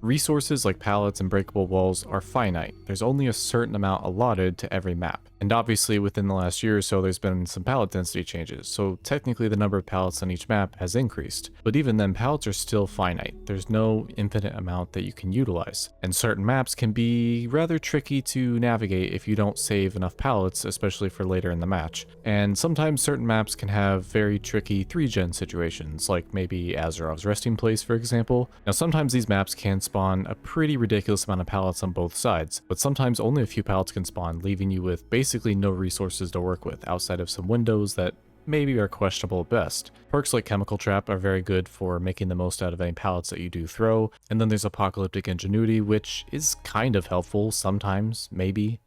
Resources like pallets and breakable walls are finite. There's only a certain amount allotted to every map. And obviously within the last year or so there's been some pallet density changes, so technically the number of pallets on each map has increased. But even then, pallets are still finite. There's no infinite amount that you can utilize. And certain maps can be rather tricky to navigate if you don't save enough pallets, especially for later in the match. And sometimes certain maps can have very tricky 3-gen situations, like maybe Azarov's resting place for example. Now sometimes these maps can spawn a pretty ridiculous amount of pallets on both sides, but sometimes only a few pallets can spawn, leaving you with basically no resources to work with outside of some windows that maybe are questionable at best. Perks like Chemical Trap are very good for making the most out of any pallets that you do throw, and then there's Apocalyptic Ingenuity, which is kind of helpful sometimes, maybe.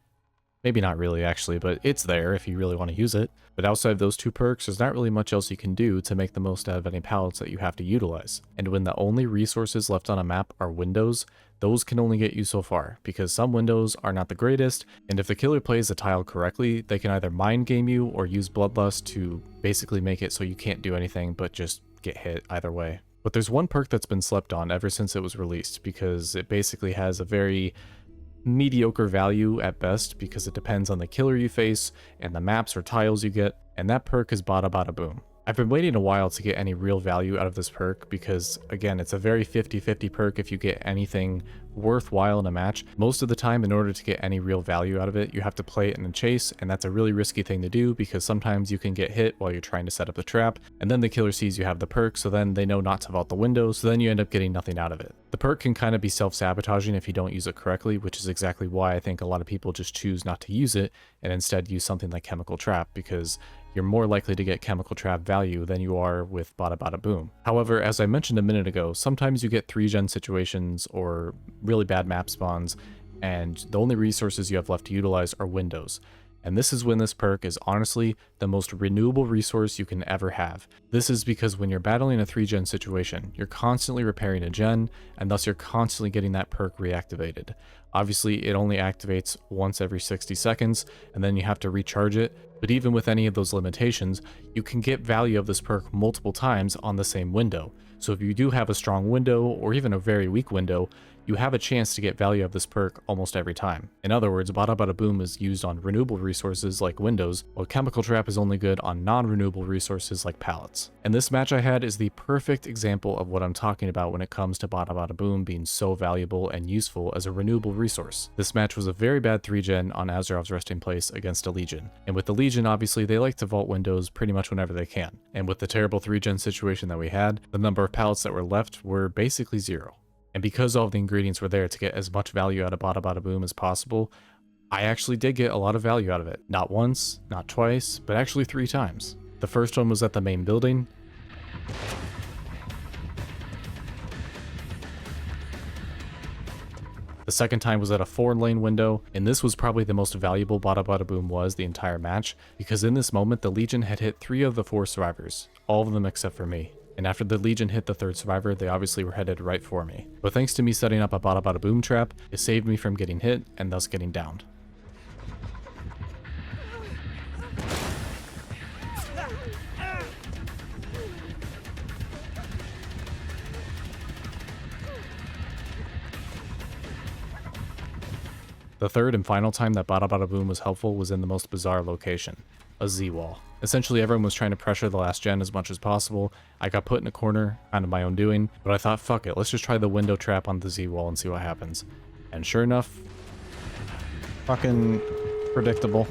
Maybe not really actually, but it's there if you really want to use it. But outside of those two perks, there's not really much else you can do to make the most out of any pallets that you have to utilize. And when the only resources left on a map are windows, those can only get you so far, because some windows are not the greatest, and if the killer plays the tile correctly, they can either mind game you or use Bloodlust to basically make it so you can't do anything but just get hit either way. But there's one perk that's been slept on ever since it was released, because it basically has a very mediocre value at best because it depends on the killer you face and the maps or tiles you get, and that perk is Bada Bada Boom. I've been waiting a while to get any real value out of this perk because, again, it's a very 50-50 perk if you get anything worthwhile in a match. Most of the time, in order to get any real value out of it, you have to play it in a chase, and that's a really risky thing to do because sometimes you can get hit while you're trying to set up the trap, and then the killer sees you have the perk, so then they know not to vault the window, so then you end up getting nothing out of it. The perk can kind of be self-sabotaging if you don't use it correctly, which is exactly why I think a lot of people just choose not to use it and instead use something like Chemical Trap, because you're more likely to get Chemical Trap value than you are with Bada Bada Boom. However, as I mentioned a minute ago, sometimes you get 3-gen situations or really bad map spawns, and the only resources you have left to utilize are windows. And this is when this perk is honestly the most renewable resource you can ever have. This is because when you're battling a 3-gen situation, you're constantly repairing a gen, and thus you're constantly getting that perk reactivated. Obviously, it only activates once every 60 seconds, and then you have to recharge it, but even with any of those limitations, you can get value of this perk multiple times on the same window. So if you do have a strong window, or even a very weak window, you have a chance to get value of this perk almost every time. In other words, Bada Bada Boom is used on renewable resources like windows, while Chemical Trap is only good on non-renewable resources like pallets. And this match I had is the perfect example of what I'm talking about when it comes to Bada Bada Boom being so valuable and useful as a renewable resource. This match was a very bad 3-gen on Azarov's resting place against a Legion. And with the Legion, obviously, they like to vault windows pretty much whenever they can. And with the terrible 3-gen situation that we had, the number of pallets that were left were basically 0. And because all the ingredients were there to get as much value out of Bada Bada Boom as possible, I actually did get a lot of value out of it. Not once, not twice, but actually 3 times. The first one was at the main building. The second time was at a 4-lane window, and this was probably the most valuable Bada Bada Boom was the entire match, because in this moment the Legion had hit 3 of the 4 survivors, all of them except for me. And after the Legion hit the 3rd survivor, they obviously were headed right for me. But thanks to me setting up a Bada Bada Boom trap, it saved me from getting hit and thus getting downed. The third and final time that Bada Bada Boom was helpful was in the most bizarre location, a Z-wall. Essentially everyone was trying to pressure the last gen as much as possible. I got put in a corner, kind of my own doing, but I thought fuck it, let's just try the window trap on the Z-wall and see what happens. And sure enough, fucking predictable.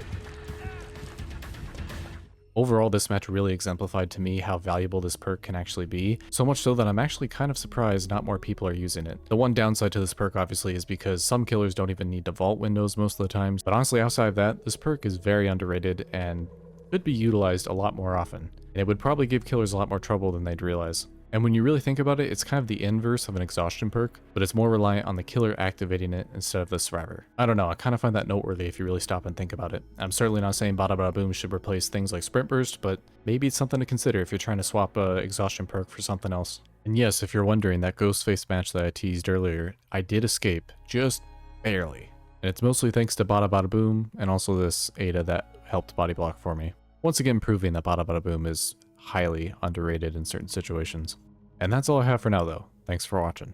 Overall, this match really exemplified to me how valuable this perk can actually be, so much so that I'm actually kind of surprised not more people are using it. The one downside to this perk obviously is because some killers don't even need to vault windows most of the times, but honestly outside of that, this perk is very underrated and could be utilized a lot more often, and it would probably give killers a lot more trouble than they'd realize. And when you really think about it, it's kind of the inverse of an exhaustion perk, but it's more reliant on the killer activating it instead of the survivor. I don't know, I kind of find that noteworthy if you really stop and think about it. I'm certainly not saying Bada Bada Boom should replace things like Sprint Burst, but maybe it's something to consider if you're trying to swap a exhaustion perk for something else. And yes, if you're wondering, that Ghostface match that I teased earlier, I did escape, just barely. And it's mostly thanks to Bada Bada Boom and also this Ada that helped body block for me. Once again proving that Bada Bada Boom is highly underrated in certain situations. And that's all I have for now though. Thanks for watching.